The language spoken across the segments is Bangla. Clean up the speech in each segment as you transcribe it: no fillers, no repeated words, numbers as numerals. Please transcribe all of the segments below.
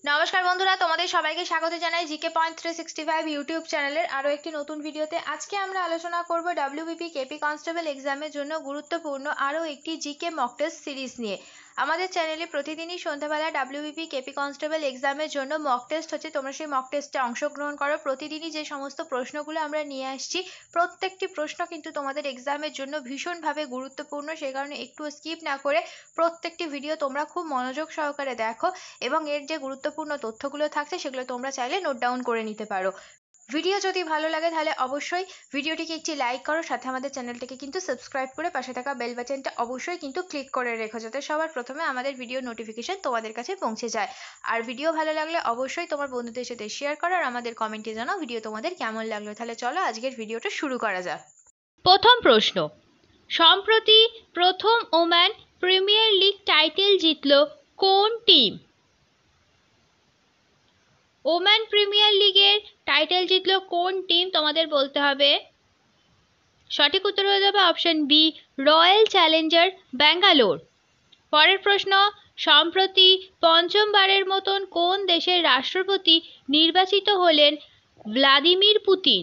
নমস্কার বন্ধুরা, তোমাদের সবাইকে স্বাগত জানাই জিকে পয়েন্ট 365 ইউটিউব চ্যানেলের আরও একটি নতুন ভিডিওতে। আজকে আমরা আলোচনা করব ডব্লিউবিপি কেপি কনস্টেবল এক্সামের জন্য গুরুত্বপূর্ণ আরও একটি জিকে মক টেস্ট সিরিজ নিয়ে। আমাদের চ্যানেলে প্রতিদিনই সন্ধ্যাবেলা ডব্লিউবিপি কেপি কনস্টেবল এক্সামের জন্য মক টেস্ট হচ্ছে, তোমরা সেই মক টেস্টে অংশগ্রহণ করো। প্রতিদিনই যে সমস্ত প্রশ্নগুলো আমরা নিয়ে আসছি, প্রত্যেকটি প্রশ্ন কিন্তু তোমাদের এক্সামের জন্য ভীষণভাবে গুরুত্বপূর্ণ। সেই কারণে একটু স্কিপ না করে প্রত্যেকটি ভিডিও তোমরা খুব মনোযোগ সহকারে দেখো এবং এর যে গুরুত্বপূর্ণ তথ্যগুলো থাকছে সেগুলো তোমরা চাইলে নোট ডাউন করে নিতে পারো। ভিডিও যদি ভালো লাগে তাহলে অবশ্যই ভিডিওটিকে একটি লাইক করো, সাথে আমাদের চ্যানেলটিকে কিন্তু সাবস্ক্রাইব করে পাশে থাকা বেল বাটনটা অবশ্যই কিন্তু ক্লিক করে রেখো, যাতে সবার প্রথমে আমাদের ভিডিও নোটিফিকেশন তোমাদের কাছে পৌঁছে যায়। আর ভিডিও ভালো লাগলে অবশ্যই তোমার বন্ধুদের সাথে শেয়ার করো আর আমাদের কমেন্টে জানাও ভিডিও তোমাদের কেমন লাগলো। তাহলে চলো আজকের ভিডিওটা শুরু করা যাক। প্রথম প্রশ্ন, সম্প্রতি প্রথম ওম্যান প্রিমিয়ার লিগ টাইটেল জিতল কোন টিম? ওম্যান প্রিমিয়ার লিগের টাইটেল জিতল কোন টিম তোমাদের বলতে হবে। সঠিক উত্তর হয়ে যাবে option B, Royal Challenger Bangalore. পরের প্রশ্ন, সম্প্রতি পঞ্চমবারের মতন কোন দেশের রাষ্ট্রপতি নির্বাচিত হলেন ভ্লাদিমির পুতিন?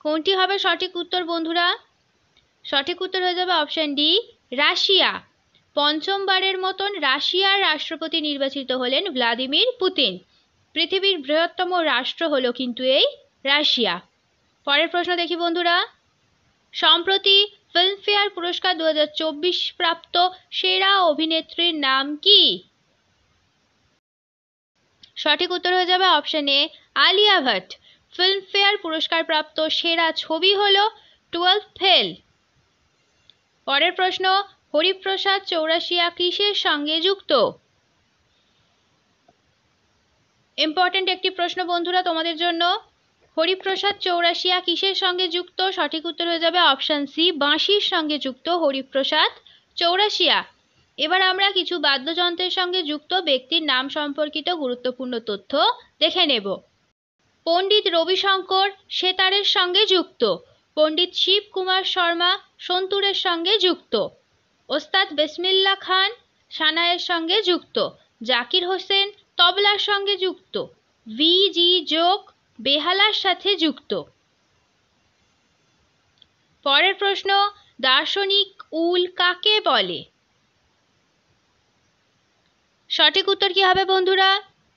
কোনটি হবে সঠিক উত্তর বন্ধুরা? সঠিক উত্তর হয়ে যাবে অপশন ডি, রাশিয়া। পঞ্চমবারের মতন রাশিয়ার রাষ্ট্রপতি নির্বাচিত হলেন ভ্লাদিমির পুতিন। পৃথিবীর বৃহত্তম রাষ্ট্র হলো কিন্তু এই রাশিয়া। পরের প্রশ্ন দেখি বন্ধুরা, সম্প্রতি ফিল্মফেয়ার পুরস্কার 2024 প্রাপ্ত সেরা অভিনেত্রীর নাম কি? সঠিক উত্তর হয়ে যাবে option A, Alia Bhatt. Filmfare পুরস্কার প্রাপ্ত সেরা ছবি হলো 12th ফেল। পরের প্রশ্ন, হরিপ্রসাদ চৌরাশিয়া কিসের সঙ্গে যুক্ত? ইম্পর্টেন্ট একটি প্রশ্ন বন্ধুরা তোমাদের জন্য। হরিপ্রসাদ চৌরাশিয়া কিসের সঙ্গে যুক্ত? সঠিক উত্তর হয়ে যাবে অপশন সি, বাঁশির সঙ্গে যুক্ত হরিপ্রসাদ চৌরাশিয়া। এবার আমরা কিছু বাদ্যযন্ত্রের সঙ্গে যুক্ত ব্যক্তির নাম সম্পর্কিত গুরুত্বপূর্ণ তথ্য দেখে নেব। পণ্ডিত রবিশঙ্কর সেতারের সঙ্গে যুক্ত। পণ্ডিত শিব কুমার শর্মা সন্তুরের সঙ্গে যুক্ত। ওস্তাদ বিসমিল্লাহ খান সানাইয়ের সঙ্গে যুক্ত। জাকির হোসেন তবলার সঙ্গে যুক্ত। ভিজি যোগ বেহালার সাথে যুক্ত। পরের প্রশ্ন, দার্শনিক উল কাকে বলে? সঠিক উত্তর কি হবে বন্ধুরা?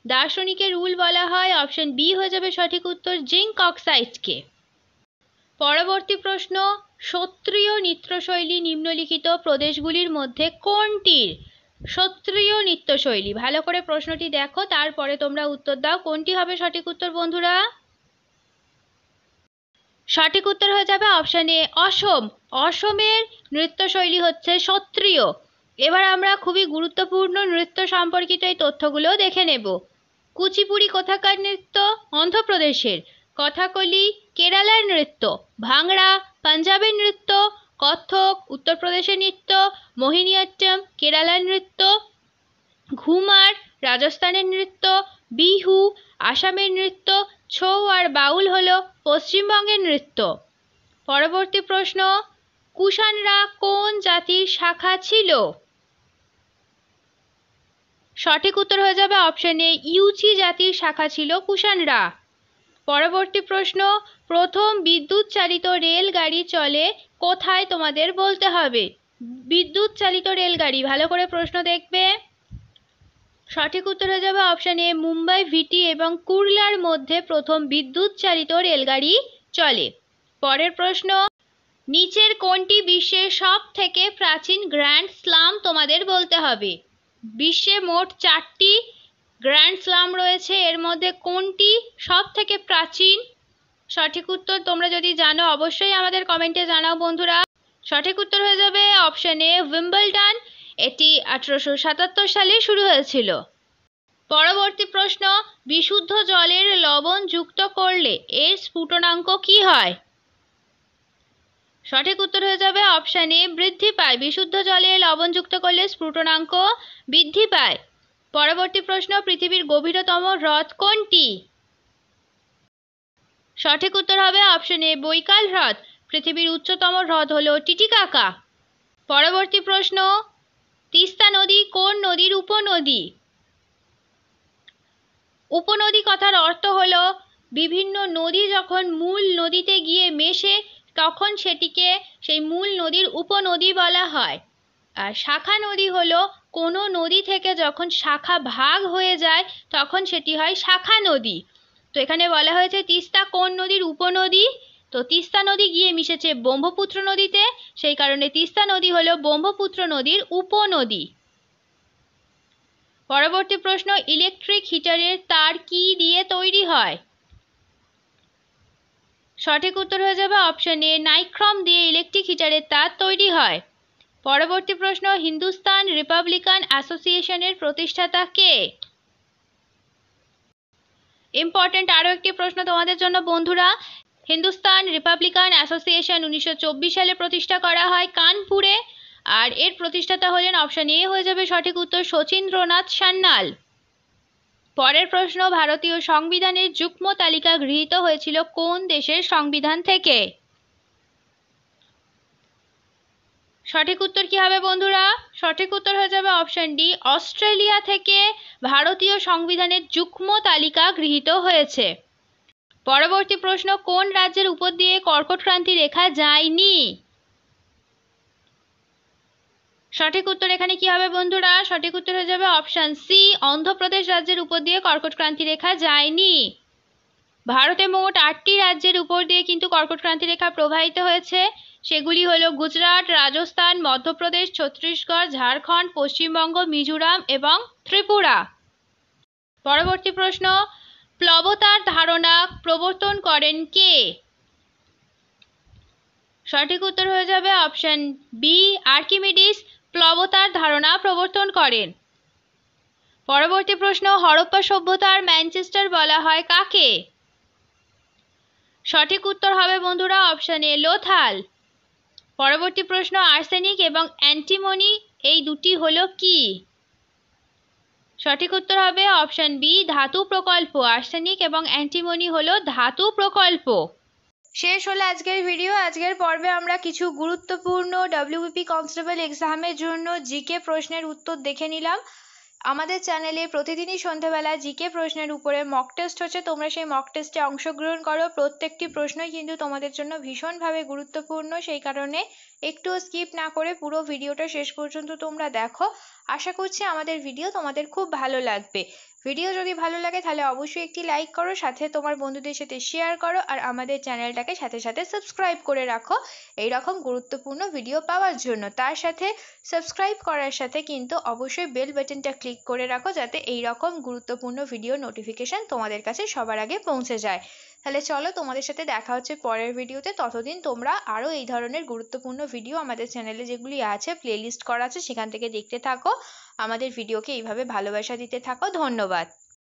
দার্শনিকের উল বলা হয় অপশন বি হয়ে যাবে সঠিক উত্তর, জিঙ্ক অক্সাইডকে। পরবর্তী প্রশ্ন, সত্রিয় নৃত্যশৈলী নিম্নলিখিত প্রদেশগুলির মধ্যে কোনটির? সত্রিয় নৃত্যশৈলী, ভালো করে প্রশ্নটি দেখো, তারপরে তোমরা উত্তর দাও। কোনটি হবে সঠিক উত্তর বন্ধুরা? সঠিক উত্তর হয়ে যাবে অপশন এ, অসম। অসমের নৃত্যশৈলী হচ্ছে সত্রিয়। এবার আমরা খুবই গুরুত্বপূর্ণ নৃত্য সম্পর্কিত এই তথ্যগুলো দেখে নেব। কুচিপুড়ি কোথাকার নৃত্য? অন্ধ্রপ্রদেশের। কথাকলি কেরালার নৃত্য। ভাংড়া পাঞ্জাবের নৃত্য। কত্থক উত্তরপ্রদেশের নৃত্য। মোহিনীঅট্টম কেরালার নৃত্য। ঘুমার রাজস্থানের নৃত্য। বিহু আসামের নৃত্য। ছৌ আর বাউল হলো পশ্চিমবঙ্গের নৃত্য। পরবর্তী প্রশ্ন, কুষাণরা কোন জাতির শাখা ছিল? সঠিক উত্তর হয়ে যাবে অপশন এ, ইউচি জাতির শাখা ছিল কুষাণরা। পরবর্তী প্রশ্ন, প্রথম বিদ্যুৎ চালিত রেলগাড়ি চলে কোথায় তোমাদের বলতে হবে। বিদ্যুৎ চালিত রেলগাড়ি, ভালো করে প্রশ্ন দেখবে। সঠিক উত্তর হয়ে যাবে অপশন এ, মুম্বাই ভিটি এবং কুর্লার মধ্যে প্রথম বিদ্যুৎ চালিত রেলগাড়ি চলে। পরের প্রশ্ন, নিচের কোনটি বিশ্বের সব থেকে প্রাচীন গ্র্যান্ড স্লাম তোমাদের বলতে হবে। বিশ্বে মোট 4টি গ্র্যান্ড স্লাম রয়েছে, এর মধ্যে কোনটি সব থেকে প্রাচীন? সঠিক উত্তর তোমরা যদি জানো অবশ্যই আমাদের কমেন্টে জানাও বন্ধুরা। সঠিক উত্তর হয়ে যাবে অপশন এ, উইম্বলডন। এটি 1877 সালে শুরু হয়েছিল। পরবর্তী প্রশ্ন, বিশুদ্ধ জলের লবণ যুক্ত করলে এর স্ফুটনাঙ্ক কি হয়? সঠিক উত্তর হয়ে যাবে অপশন এ, বৃদ্ধি পায়। বিশুদ্ধ জলে লবণ যুক্ত করলে স্ফুটনাঙ্ক বৃদ্ধি পায়। পরবর্তী প্রশ্ন, পৃথিবীর গভীরতম হ্রদ কোনটি? সঠিক উত্তর হবে অপশন এ, বৈকাল হ্রদ। পৃথিবীর উচ্চতম হ্রদ হলো টিটিকাকা। পরবর্তী প্রশ্ন, তিস্তা নদী কোন নদীর উপনদী? উপনদী কথার অর্থ হলো বিভিন্ন নদী যখন মূল নদীতে গিয়ে মেশে তখন সেটিকে সেই মূল নদীর উপনদী বলা হয়। আর শাখা নদী হলো কোনো নদী থেকে যখন শাখা ভাগ হয়ে যায় তখন সেটি হয় শাখা নদী। তো এখানে বলা হয়েছে তিস্তা কোন নদীর উপনদী? তো তিস্তা নদী গিয়ে মিশেছে ব্রহ্মপুত্র নদীতে, সেই কারণে তিস্তা নদী হলো ব্রহ্মপুত্র নদীর উপনদী। পরবর্তী প্রশ্ন, ইলেকট্রিক হিটারের তার কি দিয়ে তৈরি হয়? সঠিক উত্তর হয়ে যাবে অপশন এ, নাইক্রম দিয়ে ইলেকট্রিক হিটারের তার তৈরি হয়। পরবর্তী প্রশ্ন, হিন্দুস্তান রিপাবলিকান অ্যাসোসিয়েশনের প্রতিষ্ঠাতা কে? ইম্পর্টেন্ট আরও একটি প্রশ্ন তোমাদের জন্য বন্ধুরা, হিন্দুস্তান রিপাবলিকান অ্যাসোসিয়েশন 1924 সালে প্রতিষ্ঠা করা হয় কানপুরে, আর এর প্রতিষ্ঠাতা হলেন অপশন এ হয়ে যাবে সঠিক উত্তর শচীন্দ্রনাথ সান্যাল। পরের প্রশ্ন, ভারতীয় সংবিধানের যুগ্ম তালিকা গৃহীত হয়েছিল কোন দেশের সংবিধান থেকে? সঠিক উত্তর কি হবে বন্ধুরা? সঠিক উত্তর হয়ে যাবে অপশন ডি, অস্ট্রেলিয়া থেকে ভারতীয় সংবিধানের যুগ্ম তালিকা গৃহীত হয়েছে। পরবর্তী প্রশ্ন, কোন রাজ্যের উপর দিয়ে কর্কট ক্রান্তি রেখা যায়নি? সঠিক উত্তর এখানে কি হবে বন্ধুরা? সঠিক উত্তর হয়ে যাবে অপশন সি, অন্ধ্রপ্রদেশ রাজ্যের উপর দিয়ে কর্কট ক্রান্তি রেখা যায়নি। ভারতে মোট 8টি রাজ্যের উপর দিয়ে কিন্তু কর্কট ক্রান্তি রেখা প্রবাহিত হয়েছে, সেগুলি হলো গুজরাট, রাজস্থান, মধ্যপ্রদেশ, ছত্তিশগড়, ঝাড়খণ্ড, পশ্চিমবঙ্গ, মিজোরাম এবং ত্রিপুরা। পরবর্তী প্রশ্ন, প্লবতার ধারণা প্রবর্তন করেন কে? সঠিক উত্তর হয়ে যাবে অপশন বি, আর্কিমিডিস প্লবতার ধারণা প্রবর্তন করেন। পরবর্তী প্রশ্ন, হরপ্পা সভ্যতার ম্যানচেস্টার বলা হয় কাকে? সঠিক উত্তর হবে বন্ধুরা অপশন এ, লোথাল। পরবর্তী প্রশ্ন, আর্সেনিক এবং অ্যান্টিমনি এই দুটি হলো কি? সঠিক উত্তর হবে অপশন বি, ধাতু প্রকল্প। আর্সেনিক এবং অ্যান্টিমনি হলো ধাতু প্রকল্প। শেষ হলো আজকের ভিডিও। আজকের পর্বে আমরা কিছু গুরুত্বপূর্ণ ডব্লিউবিপি কনস্টেবল এক্সামের জন্য জিকে প্রশ্নের উত্তর দেখে নিলাম। আমাদের চ্যানেলে প্রতিদিনই সন্ধ্যাবেলা জিকে প্রশ্নের উপরে মক টেস্ট হচ্ছে, তোমরা সেই মক টেস্টে অংশগ্রহণ করো। প্রত্যেকটি প্রশ্নই কিন্তু তোমাদের জন্য ভীষণভাবে গুরুত্বপূর্ণ, সেই কারণে একটুও স্কিপ না করে পুরো ভিডিওটা শেষ পর্যন্ত তোমরা দেখো। আশা করছি আমাদের ভিডিও তোমাদের খুব ভালো লাগবে। ভিডিও যদি ভালো লাগে তাহলে অবশ্যই একটি লাইক করো, সাথে তোমার বন্ধুদের সাথে শেয়ার করো, আর আমাদের চ্যানেলটাকে সাথে সাথে সাবস্ক্রাইব করে রাখো এই রকম গুরুত্বপূর্ণ ভিডিও পাওয়ার জন্য। তার সাথে সাবস্ক্রাইব করার সাথে কিন্তু অবশ্যই বেল বাটনটা ক্লিক করে রাখো, যাতে এই রকম গুরুত্বপূর্ণ ভিডিও নোটিফিকেশন তোমাদের কাছে সবার আগে পৌঁছে যায়। তাহলে চলো, তোমাদের সাথে দেখা হচ্ছে পরের ভিডিওতে। ততদিন তোমরা আরও এই ধরনের গুরুত্বপূর্ণ ভিডিও আমাদের চ্যানেলে যেগুলি আছে, প্লেলিস্ট করা আছে, সেখান থেকে দেখতে থাকো। আমাদের ভিডিওকে এইভাবে ভালোবাসা দিতে থাকো। ধন্যবাদ।